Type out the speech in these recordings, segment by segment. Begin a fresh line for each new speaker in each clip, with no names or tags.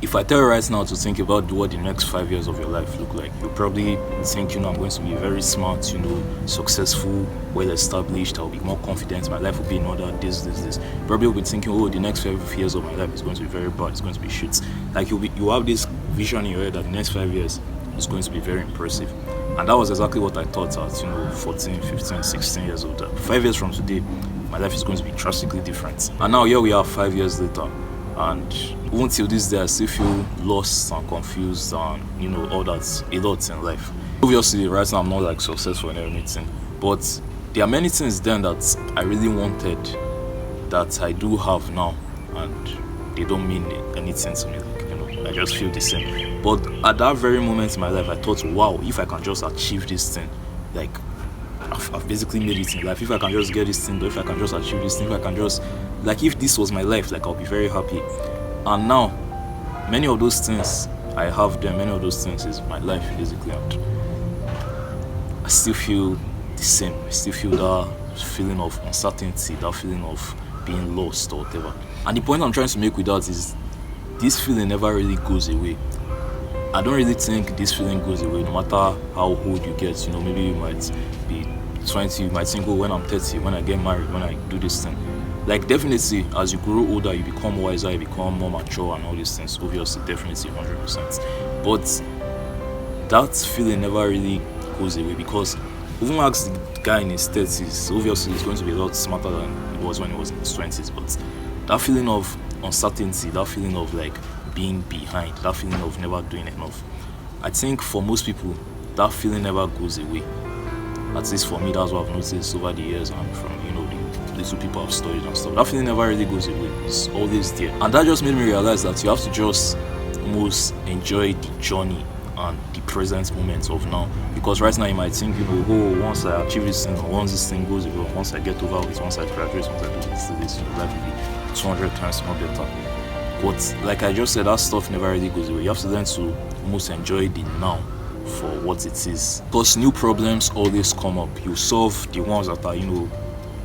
If I tell you right now to think about what the next 5 years of your life look like, you'll probably think, I'm going to be very smart, successful, well established, I'll be more confident, my life will be in order, this. Probably will be thinking, oh, the next 5 years of my life is going to be very bad, it's going to be shit. Like you have this vision in your head that the next 5 years is going to be very impressive. And that was exactly what I thought at, 14, 15, 16 years old. 5 years from today, my life is going to be drastically different. And now here we are 5 years later. And even till this day, I still feel lost and confused and, all that a lot in life. Obviously, right now, I'm not like successful in anything. But there are many things then that I really wanted that I do have now. And they don't mean anything to me. I just feel the same. But at that very moment in my life, I thought, wow, if I can just achieve this thing, like, I've basically made it in life. If I can just get this thing, if I can just achieve this thing, if I can just, like, if this was my life, like, I'll be very happy. And now, many of those things I have them, many of those things is my life, basically. And I still feel the same. I still feel that feeling of uncertainty, that feeling of being lost or whatever. And the point I'm trying to make with that is this feeling never really goes away. I don't really think this feeling goes away no matter how old you get. Maybe you might be 20, you might think, oh, when I'm 30, when I get married, when I do this thing. Like, definitely, as you grow older, you become wiser, you become more mature and all these things. Obviously, definitely 100%. But that feeling never really goes away, because even ask the guy in his 30s, obviously he's going to be a lot smarter than he was when he was in his 20s. But that feeling of uncertainty, that feeling of like being behind, that feeling of never doing enough, I think for most people, that feeling never goes away. At least for me, that's what I've noticed over the years and from, the little people I've studied and stuff. That feeling never really goes away. It's always there. And that just made me realize that you have to just almost enjoy the journey and the present moment of now. Because right now you might think, oh, once I achieve this thing, or once this thing goes away, once I get over it, once I graduate, once I do this, life will be 200 times more better. But like I just said, that stuff never really goes away. You have to learn to almost enjoy the now for what it is. Because new problems always come up. You solve the ones that are,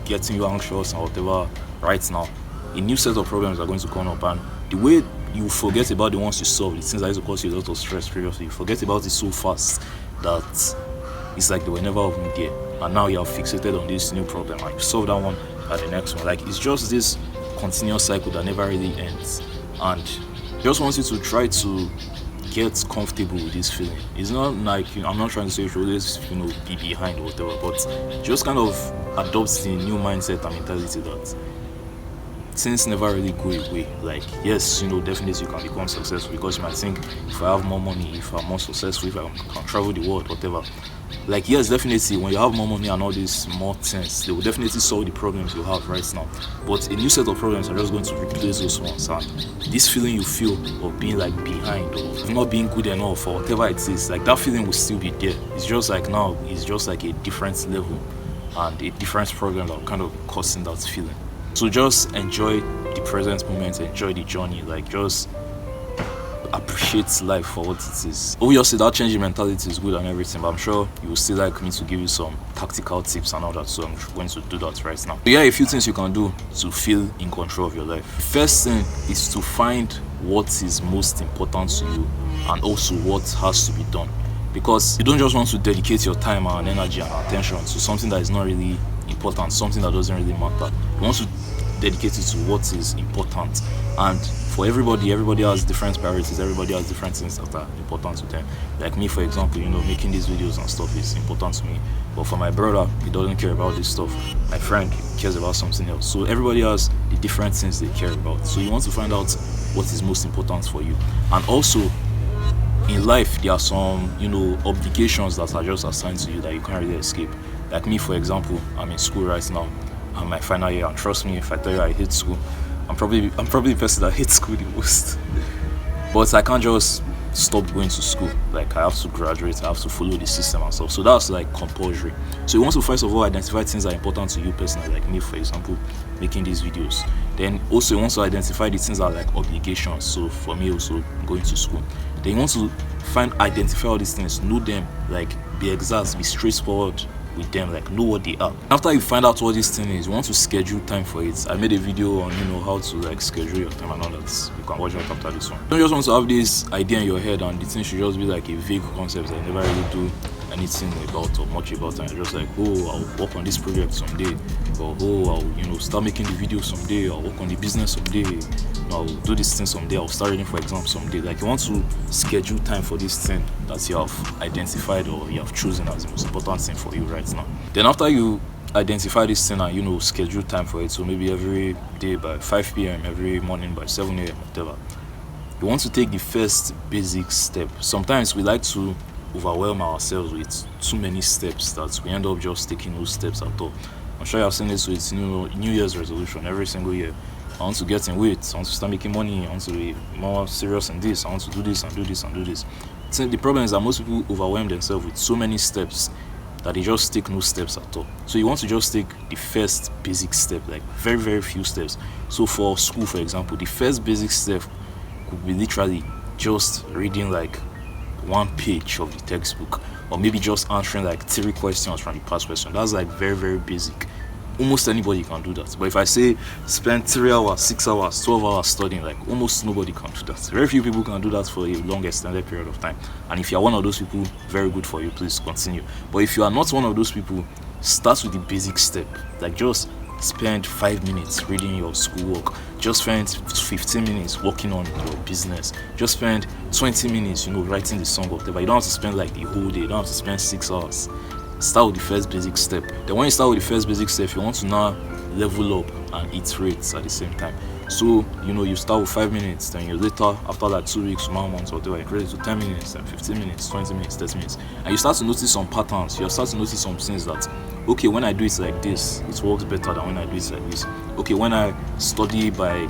getting you anxious and whatever right now. A new set of problems are going to come up, and the way you forget about the ones you solved, the things that used to cause you a lot of stress previously, you forget about it so fast that it's like they were never even there. And now you are fixated on this new problem and you solve that one at the next one. Like, it's just this continuous cycle that never really ends. And just want you to try to get comfortable with this feeling. It's not like, I'm not trying to say you should always, be behind or whatever, but just kind of adopt the new mindset and mentality that things never really go away. Like, yes, definitely you can become successful, because you might think, if I have more money, if I'm more successful, if I can travel the world, whatever. Like, yes, definitely, when you have more money and all these more things, they will definitely solve the problems you have right now. But a new set of problems are just going to replace those ones. And this feeling you feel of being like behind or of not being good enough or whatever it is, like, that feeling will still be there. It's just like now, it's just like a different level and a different problem that will kind of causing that feeling. So just enjoy the present moment, enjoy the journey, like, just appreciate life for what it is. Obviously, that changing mentality is good and everything, but I'm sure you will still like me to give you some tactical tips and all that, so I'm going to do that right now. There are a few things you can do to feel in control of your life. First thing is to find what is most important to you and also what has to be done, because you don't just want to dedicate your time and energy and attention to something that is not really important, something that doesn't really matter. You want to dedicate it to what is important. And for everybody has different priorities, everybody has different things that are important to them. Like me, for example, making these videos and stuff is important to me, but for my brother, he doesn't care about this stuff. My friend cares about something else. So everybody has the different things they care about. So you want to find out what is most important for you. And also, in life, there are some, obligations that are just assigned to you that you can't really escape. Like me, for example, I'm in school right now. I'm my final year, and trust me, if I tell you I hate school, I'm probably the person that hates school the most. But I can't just stop going to school. Like, I have to graduate, I have to follow the system and stuff. So that's like compulsory. So you want to first of all identify things that are important to you personally, like me, for example, making these videos. Then also you want to identify the things that are like obligations. So for me, also going to school. Then you want to identify all these things, know them, like, be exact, be straightforward with them, like know what they are. After you find out what this thing is, you want to schedule time for it. I made a video on how to like schedule your time and all that. You can watch it after this one. You don't just want to have this idea in your head and the thing should just be like a vague concept that you never really do anything about or much about, and you're just like, oh, I'll work on this project someday, or oh, I'll start making the video someday, I'll work on the business someday, I'll do this thing someday, I'll start reading for exams someday. Like you want to schedule time for this thing that you have identified or you have chosen as the most important thing for you right now. Then after you identify this thing and schedule time for it, so maybe every day by 5 p.m, every morning by 7 a.m, whatever, you want to take the first basic step. Sometimes we like to overwhelm ourselves with too many steps that we end up just taking those steps at all. I'm sure you've seen this with New Year's resolution every single year. I want to get in weight, I want to start making money, I want to be more serious in this, I want to do this and do this and do this. So the problem is that most people overwhelm themselves with so many steps that they just take no steps at all. So you want to just take the first basic step, like very, very few steps. So for school, for example, the first basic step could be literally just reading like one page of the textbook, or maybe just answering like 3 questions from the past question. That's like very, very basic. Almost anybody can do that. But if I say spend 3 hours, 6 hours, 12 hours studying, like almost nobody can do that. Very few people can do that for a long extended period of time. And if you're one of those people, very good for you, please continue. But if you are not one of those people, start with the basic step. Like just spend 5 minutes reading your schoolwork, just spend 15 minutes working on your business, just spend 20 minutes writing the song or whatever. You don't have to spend like the whole day, you don't have to spend 6 hours. Start with the first basic step. Then when you start with the first basic step, you want to now level up and iterate at the same time. So you start with 5 minutes, then you later, after like 2 weeks, 1 month or whatever, increase it to 10 minutes, then 15 minutes, 20 minutes, 30 minutes, and you start to notice some patterns. You start to notice some things that, okay, when I do it like this, it works better than when I do it like this. Okay, when I study by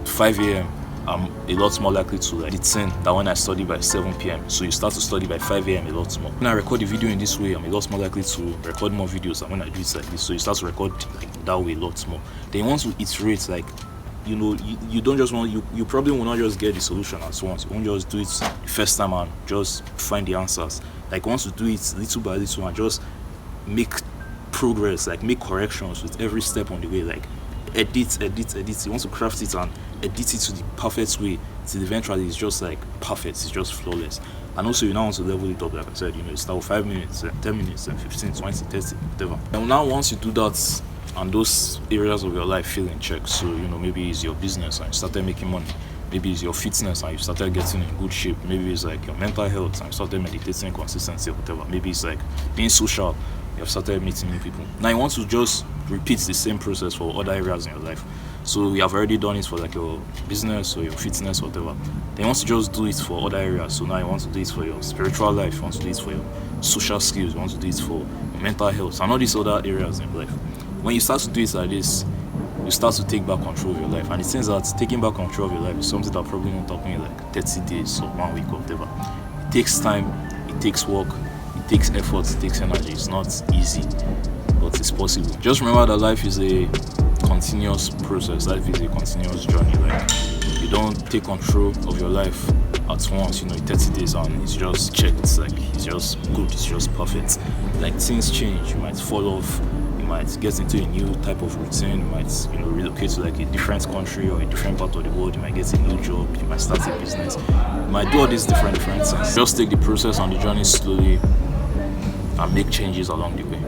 5 a.m, I'm a lot more likely to like the 10 than when I study by 7 p.m. So you start to study by 5 a.m. a lot more. When I record the video in this way, I'm a lot more likely to record more videos than when I do it like this. So you start to record like that way a lot more. Then you want to iterate, like you don't just want, you probably will not just get the solution at once. You won't just do it the first time and just find the answers. Like once you do it little by little and just make progress, like make corrections with every step on the way, like edit. You want to craft it and edit it to the perfect way till eventually it's just like perfect, it's just flawless. And also you now want to level it up, like I said, you start with 5 minutes, 10 minutes, and 15, 20, 30, whatever. And now once you do that and those areas of your life feel in check, so maybe it's your business and you started making money, maybe it's your fitness and you started getting in good shape, maybe it's like your mental health and you started meditating consistency or whatever, maybe it's like being social, you have started meeting new people. Now you want to just repeat the same process for other areas in your life. So you have already done it for like your business or your fitness or whatever. Then you want to just do it for other areas. So now you want to do it for your spiritual life, you want to do it for your social skills, you want to do it for your mental health and all these other areas in life. When you start to do it like this, you start to take back control of your life. And it seems that taking back control of your life is something that probably won't happen in like 30 days or 1 week or whatever. It takes time, it takes work, it takes effort, it takes energy. It's not easy, but it's possible. Just remember that life is a continuous process. Life is a continuous journey. Like you don't take control of your life at once, in 30 days and it's just checked. It's like it's just good, it's just perfect. Like things change, you might fall off, you might get into a new type of routine, you might relocate to like a different country or a different part of the world, you might get a new job, you might start a business, you might do all these different things. Just take the process on the journey slowly and make changes along the way.